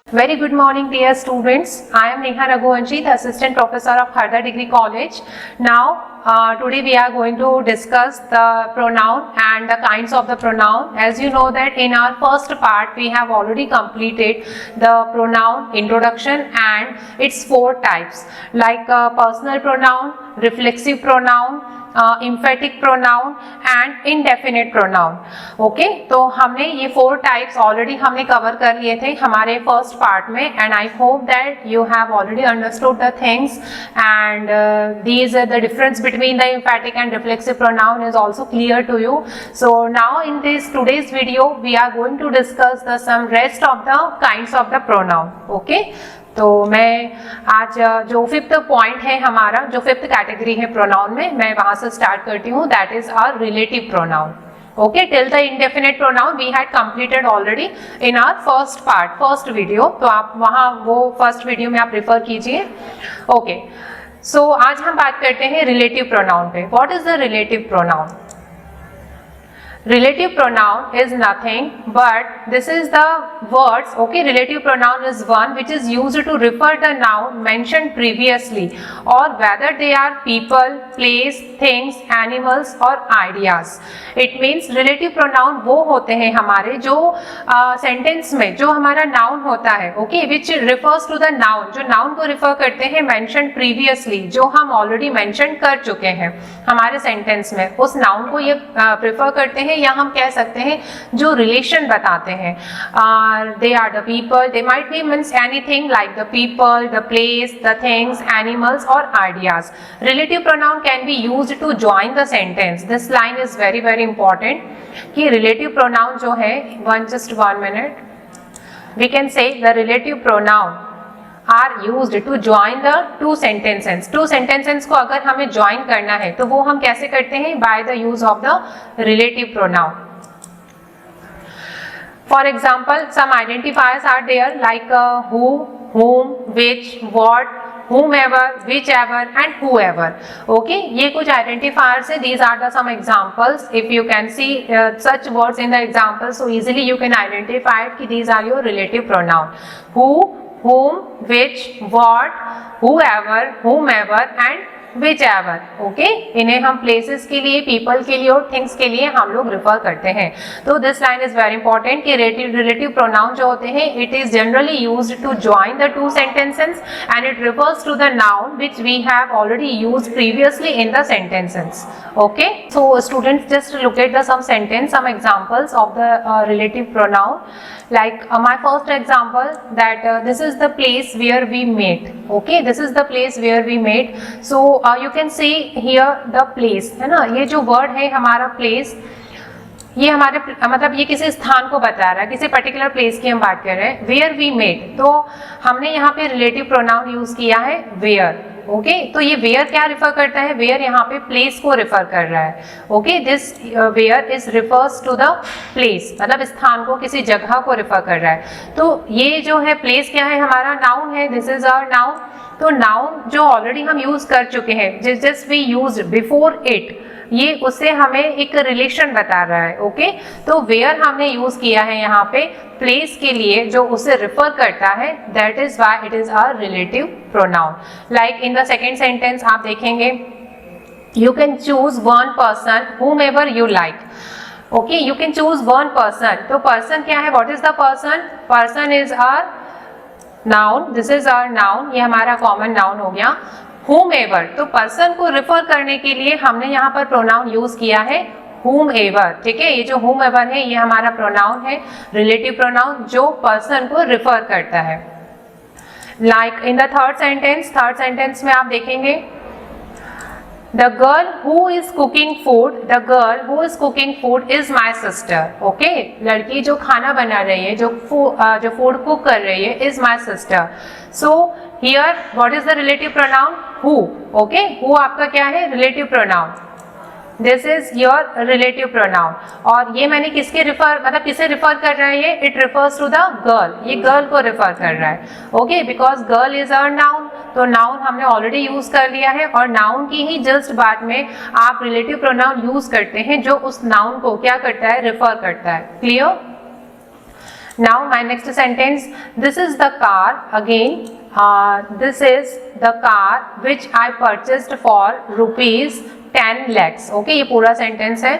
Very good morning, dear students. I am Neha Raghuvanshi, the Assistant Professor of Kharda Degree College. Now, today we are going to discuss the pronoun and the kinds of the pronoun. As you know that in our first part, we have already completed the pronoun introduction and its four types like personal pronoun, reflexive pronoun, emphatic pronoun and indefinite pronoun. Okay तो हमने ये four types already हमने cover कर लिए थे हमारे first part में and I hope that you have already understood the things and these the difference between the emphatic and reflexive pronoun is also clear to you. So now in this today's video we are going to discuss the some rest of the kinds of the pronoun. Okay, तो मैं आज जो fifth point है हमारा जो fifth category है pronoun में मैं वहां से स्टार्ट करती हूँ. That is our relative pronoun. Okay, till the indefinite pronoun we had completed already in our first part first video. तो आप वहां वो फर्स्ट वीडियो में आप रिफर कीजिए. ओके, सो आज हम बात करते हैं रिलेटिव प्रोनाउन पे. What is the relative pronoun? Relative pronoun is nothing but this is the words. Okay, relative pronoun is one which is used to refer the noun mentioned previously or whether they are people, place, things, animals or ideas. It means relative pronoun वो होते हैं हमारे जो sentence में जो हमारा noun होता है. Okay, which refers to the noun, जो नाउन को रिफर करते हैं mentioned previously, जो हम ऑलरेडी मेंशन कर चुके हैं हमारे सेंटेंस में, उस नाउन को ये प्रेफर करते हैं या हम कह सकते हैं जो रिलेशन बताते हैं. They are the people, they might be means anything like the people, the place, the things, animals और ideas. Relative pronoun can be used to join the sentence. This line is very very important कि relative pronoun जो है just 1 minute, we can say the relative pronoun are used to join the two sentences. Two sentences को अगर हमें join करना है तो वो हम कैसे करते हैं? By the use of the relative pronoun. For example, some identifiers are there like who, whom, which, what, whomever, whichever and whoever. Okay, ये कुछ identifiers है. These are the some examples. If you can see such words in the examples, so easily you can identify it कि these are your relative pronoun. Who, whom, which, what, whoever, whomever and whichever. Okay, इन्हें हम places के लिए, people के लिए और things के लिए हम लोग रिफर करते हैं. तो this line is very important कि रिलेटिव प्रोनाउन जो होते हैं it is generally used to join the two sentences and it refers to the noun which we have already used previously in the sentences. Okay, so students just look at the some sentence, some examples of the relative pronoun. Like my first example that this is the place where we met. Okay, this is the place where we met. So you can see here the place, है ना. ये जो word है हमारा place, ये हमारे मतलब ये किसी स्थान को बता रहा है, किसी पर्टिकुलर प्लेस की हम बात कर रहे हैं. वेयर वी मेट, तो हमने यहाँ पे रिलेटिव प्रोनाउन यूज किया है वेयर. ओके, तो ये वेयर क्या रिफर करता है? वेयर यहाँ पे प्लेस को रिफर कर रहा है. Okay, this where is refers to the place, मतलब स्थान को, किसी जगह को रिफर कर रहा है. तो ये जो है प्लेस क्या है? हमारा नाउन है. This is our noun. तो नाउन जो ऑलरेडी हम यूज कर चुके हैं, just we use before it, ये उससे हमें एक रिलेशन बता रहा है. ओके, तो वेयर हमने यूज किया है यहाँ पे प्लेस के लिए जो उसे रिफर करता है. That is why it is a relative pronoun. Like in the second sentence आप देखेंगे, you can choose one person whomever you like. Okay, you can choose one person. तो पर्सन क्या है? What is the person? Person is our noun. This is our noun. ये हमारा common noun हो गया. whomever, तो पर्सन को refer करने के लिए हमने यहाँ पर प्रोनाउन यूज किया है whomever. ठीक है, ये जो whomever है ये हमारा प्रोनाउन है, रिलेटिव प्रोनाउन जो पर्सन को रिफर करता है. Like in the third sentence में आप देखेंगे, The girl who is cooking food is my sister. Okay, लड़की जो खाना बना रही है, जो फूड कुक कर रही है is my sister. So here what is the relative pronoun? Who. Okay, who आपका क्या है? Relative pronoun. This is your relative pronoun. और ये मैंने किसके किसे रिफर कर रहा है? ये it refers to the girl. ये गर्ल को रिफर कर रहा है. Okay, because girl is our noun. तो नाउन हमने ऑलरेडी यूज कर लिया है और नाउन की ही जस्ट बाद में आप रिलेटिव प्रोनाउन यूज करते हैं जो उस नाउन को क्या करता है? रिफर करता है. Clear? Now my next sentence, this is the car. Again, this is the car which I purchased for rupees 10 lakhs. Okay, ये पूरा सेंटेंस है.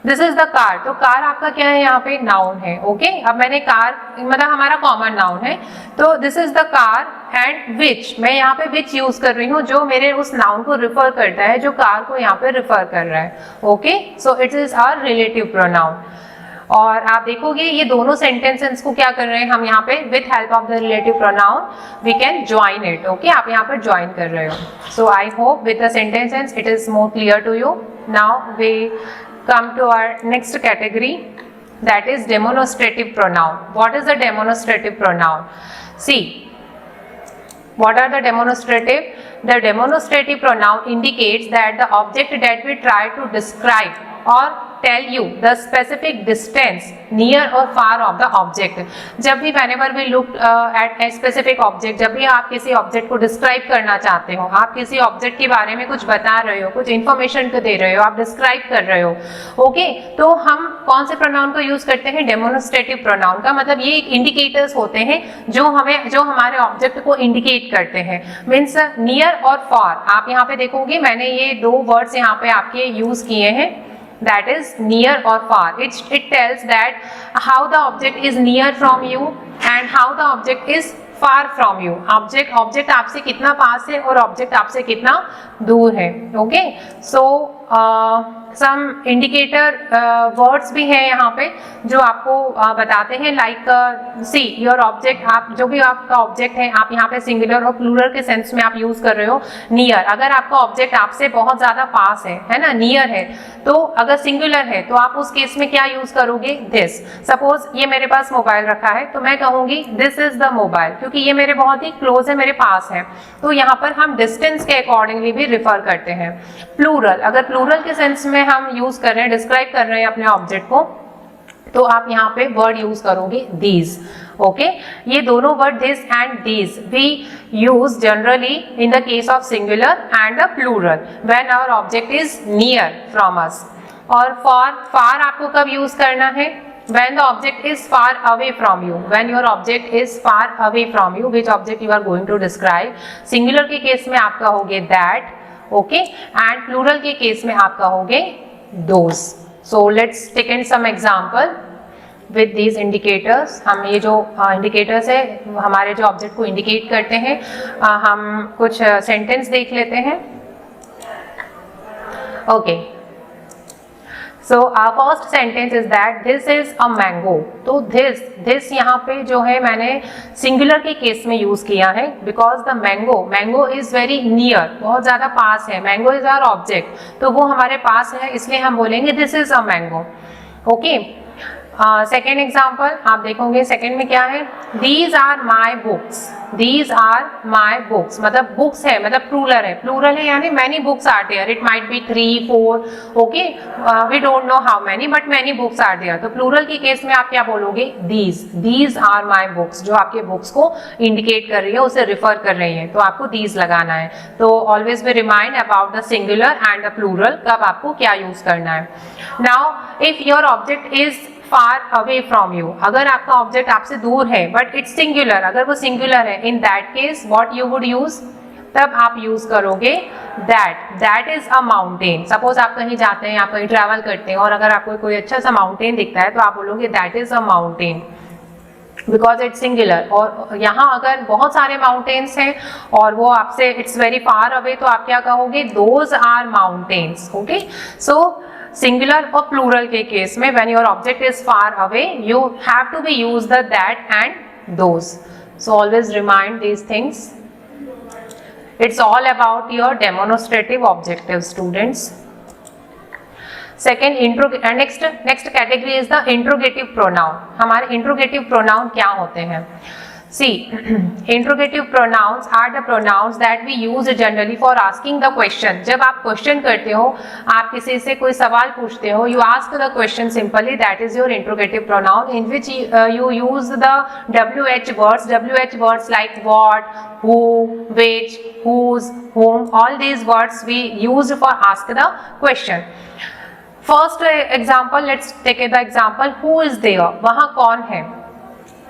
This is the car. तो कार आपका क्या है यहाँ पे? नाउन है. ओके, अब मैंने कार मतलब हमारा कॉमन नाउन है. तो this is the car and which, मैं यहाँ पे विच यूज कर रही हूँ जो मेरे उस नाउन को रिफर करता है, जो कार को यहाँ पे रिफर कर रहा है. Okay, so it is our relative pronoun. और आप देखोगे ये दोनों सेंटेंसेस को क्या कर रहे हैं हम यहाँ पे, with help of the relative pronoun we can join it. Okay, आप यहाँ पर ज्वाइन कर रहे हो. So I hope with the sentences it is more clear to you. Now we come to our next category, that is demonstrative pronoun. What is the demonstrative pronoun? See, what are the demonstrative? The demonstrative pronoun indicates that the object that we try to describe or tell you the specific distance near or far of the object. जब भी whenever we look at a specific object, जब भी आप किसी object को describe करना चाहते हो, आप किसी ऑब्जेक्ट के बारे में कुछ बता रहे हो, कुछ इन्फॉर्मेशन को दे रहे हो, आप डिस्क्राइब कर रहे हो. ओके, तो हम कौन से प्रोनाउन को यूज करते हैं? डेमोन्स्ट्रेटिव प्रोनाउन का मतलब ये इंडिकेटर्स होते हैं जो हमारे ऑब्जेक्ट को इंडिकेट करते हैं. मीन्स नियर और फार. आप यहाँ पे देखोगे मैंने ये दो वर्ड्स यहाँ पे आपके यूज किए हैं, that is near or far. It tells that how the object is near from you and how the object is far from you. Object आपसे कितना पास है और ऑब्जेक्ट आपसे कितना दूर है. ओके, सो सम इंडिकेटर वर्ड्स भी हैं यहाँ पे जो आपको बताते हैं. लाइक सी योर ऑब्जेक्ट, आप जो भी आपका ऑब्जेक्ट है आप यहाँ पे सिंगुलर और प्लूरल के सेंस में आप यूज कर रहे हो. नियर, अगर आपका ऑब्जेक्ट आपसे बहुत ज्यादा पास है ना, नियर है, तो अगर सिंगुलर है तो आप उस केस में क्या यूज करोगे? दिस. सपोज ये मेरे पास मोबाइल रखा है तो मैं कहूंगी दिस इज द मोबाइल, क्योंकि ये मेरे बहुत ही क्लोज है, मेरे पास है. तो यहाँ पर हम डिस्टेंस के अकॉर्डिंगली भी रिफर करते हैं. प्लूरल, अगर प्लूरल के सेंस में हम यूज कर रहे हैं, डिस्क्राइब कर रहे हैं अपने ऑब्जेक्ट को, तो आप यहाँ पे वर्ड यूज करोगे दीज. ओके, ये दोनों word this and these we use generally in the case of singular and the plural when our object is near from us. और फार आपको कब यूज करना है? when the object is far away from you. When your object is far away from you, which object you are going to describe. Singular के case में आप कहोगे that, okay, and plural के case में आप कहोगे those. So let's take in some example with these indicators. हम ये जो indicators है हमारे जो object को indicate करते हैं, हम कुछ sentence देख लेते हैं. Okay. So our first sentence is that this is a mango. तो this यहाँ पे जो है मैंने singular के केस में यूज किया है because the mango is very near, बहुत ज़्यादा पास है. mango is our object, तो वो हमारे पास है, इसलिए हम बोलेंगे this is a mango. Okay. Second example आप देखोगे, सेकेंड में क्या है? These are my books. These are my books मतलब बुक्स है, मतलब प्लूरल है यानी many books are there. It might be 3, 4. Okay, we don't know how many, but many books are there. तो प्लूरल के केस में आप क्या बोलोगे? These are my books. जो आपके बुक्स को इंडिकेट कर रही है, उसे रिफर कर रही है, तो आपको दीज लगाना है. तो always be remind about the singular and the plural, कब आपको क्या यूज करना है. Now if your object is far away from you, अगर आपका ऑब्जेक्ट आपसे दूर है बट इट्स सिंगुलर, अगर वो सिंगुलर है, इन that case what you would use? तब आप यूज करोगे that is a mountain. Suppose आप कहीं जाते हैं, आप कहीं ट्रैवल करते हैं और अगर आपको कोई अच्छा सा माउंटेन दिखता है तो आप बोलोगे that is a mountain because it's singular. और यहाँ अगर बहुत सारे माउंटेन्स हैं और वो आपसे इट्स वेरी फार अवे, तो आप क्या कहोगे? Those are mountains. Okay, so singular और प्लूरल के केस में when your object is far away, you have to be use the that and those. So always remind these things. It's all about your demonstrative objective, students. Second, next category is the interrogative pronoun. हमारे interrogative pronoun क्या होते हैं? See, interrogative pronouns are the pronouns that we use generally for asking the question. जब आप question करते हो, आप किसी से कोई सवाल पूछते हो, you ask the question simply, that is your interrogative pronoun, in which you use the WH words. WH words like what, who, which, whose, whom. All these words we use for ask the question. First example, let's take the example. Who is there? वहाँ कौन है?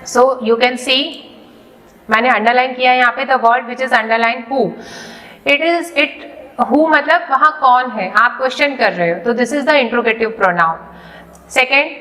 So you can see, मैंने underline किया है यहाँ पे, the word which is underline who, it who मतलब वहाँ कौन है, आप क्वेश्चन कर रहे हो, तो this is the interrogative pronoun. Second,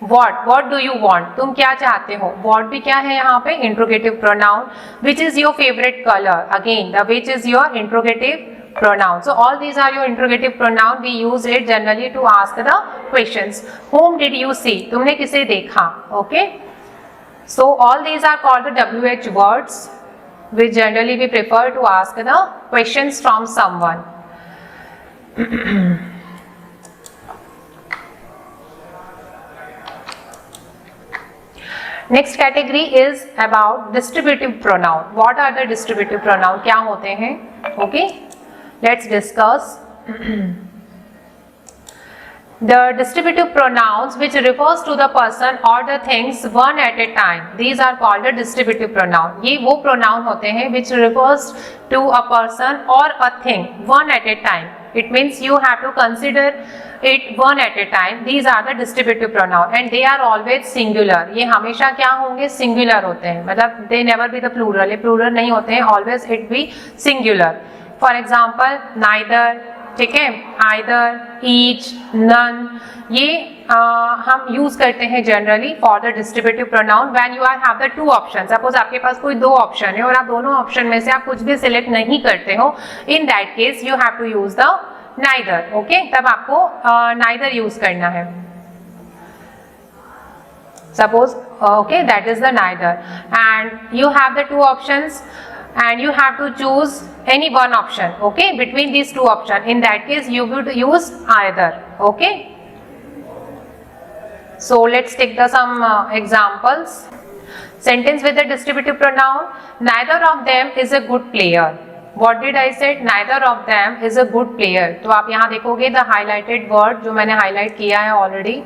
what do you want, तुम क्या चाहते हो, what भी क्या है यहाँ पे, interrogative pronoun. which is your favorite color, again the which is your interrogative pronoun. So all these are your interrogative pronoun. We use it generally to ask the questions. whom did you see, तुमने किसे देखा. okay, so all these are called the WH words which generally we prefer to ask the questions from someone. Next category is about distributive pronoun. What are the distributive pronoun, क्या होते हैं. okay, let's discuss. The distributive pronouns which refers to the person or the things one at a time, these are called the distributive pronoun. ये वो pronoun होते हैं which refers to a person or a thing one at a time. It means you have to consider it one at a time. These are the distributive pronoun and they are always singular. ये हमेशा क्या होंगे, singular होते हैं, मतलब they never be the plural. ये plural नहीं होते हैं, always it be singular. For example, neither, ठीक है, either, each, none, ये हम यूज करते हैं generally for the distributive pronoun when you are have the two option. Suppose आपके पास कोई दो ऑप्शन है और आप दोनों ऑप्शन में से आप कुछ भी सिलेक्ट नहीं करते हो, in that case you have to use the neither. Okay, तब आपको नाइदर यूज करना है. Suppose okay, that is the neither and you have the two options and you have to choose any one option, okay, between these two options. In that case you would use either. okay, so let's take some examples. Sentence with the distributive pronoun. Neither of them is a good player. What did I say? Neither of them is a good player. तो आप यहाँ देखोगे the highlighted word जो मैंने highlight किया है already.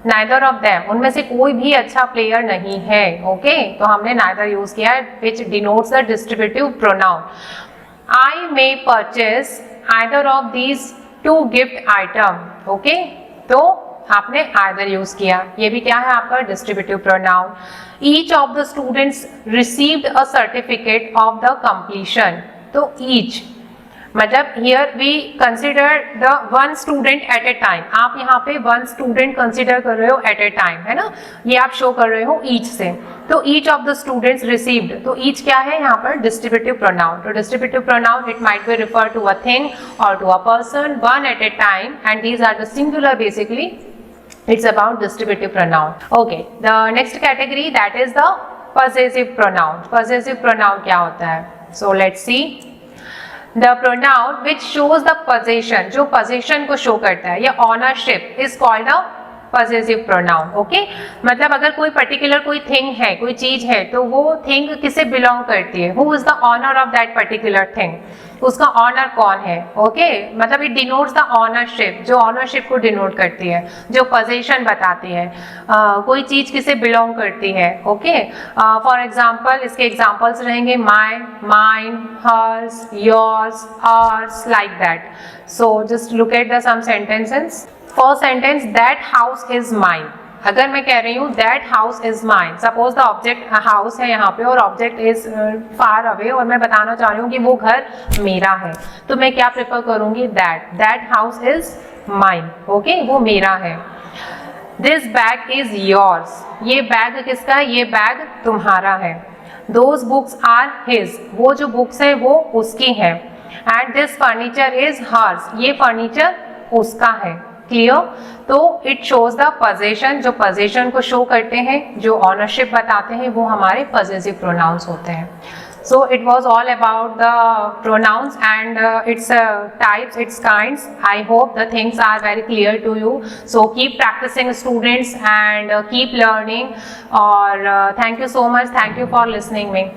Neither of them, उनमें से कोई भी अच्छा प्लेयर नहीं है. ओके, तो हमने neither यूज किया है which denotes the distributive pronoun. I may purchase either of these two gift item. Okay, तो आपने either यूज किया, ये भी क्या है आपका distributive pronoun. Each of the students received a certificate of the completion. तो each मतलब here we consider the one student at a time. आप यहाँ पे वन स्टूडेंट कंसिडर कर रहे हो एट ए टाइम, है ना, ये आप शो कर रहे हो ईच से. तो each of the students received, तो ईच क्या है यहाँ पर, डिस्ट्रीब्यूटिव प्रोनाउन. तो distributive pronoun it might be refer to a thing और to a person one at a time and these are the singular. Basically it's about distributive pronoun. Okay, the next category that is the possessive pronoun. Possessive pronoun क्या होता है? So let's see. The pronoun which shows the possession, जो possession को show करता है, या ownership is called a possessive pronoun. okay, मतलब अगर कोई particular कोई thing है, कोई चीज है, तो वो thing किसे belong करती है, who is the owner of that particular thing, उसका ऑनर कौन है. ओके, मतलब इट डिनोट्स द ऑनरशिप, जो ऑनरशिप को डिनोट करती है, जो पोजीशन बताती है, कोई चीज किसे बिलोंग करती है. ओके, फॉर एग्जांपल इसके एग्जांपल्स रहेंगे my, mine, hers, yours, ours, like that. So just look at the some sentences. First sentence, that house is mine. अगर मैं कह रही हूँ that house is mine, suppose the object house है यहाँ पे और ऑब्जेक्ट इज फार अवे, और मैं बताना चाह रही हूँ कि वो घर मेरा है, तो मैं क्या प्रेफर करूँगी, that house is mine. Okay, वो मेरा है. दिस बैग इज योर्स, ये बैग किसका है, ये बैग तुम्हारा है. दोज बुक्स आर हिज, वो जो बुक्स है वो उसकी है. And this furniture is hers, ये फर्नीचर उसका है. क्लियर? तो इट शोज द पोजेशन, जो पोजेशन को शो करते हैं, जो ऑनरशिप बताते हैं, वो हमारे पोजेसिव प्रोनाउंस होते हैं. So it was all about the pronouns and its types, its kinds. I hope the things are very clear to you. So keep practicing, students, and keep learning. Or thank you so much. Thank you for listening me.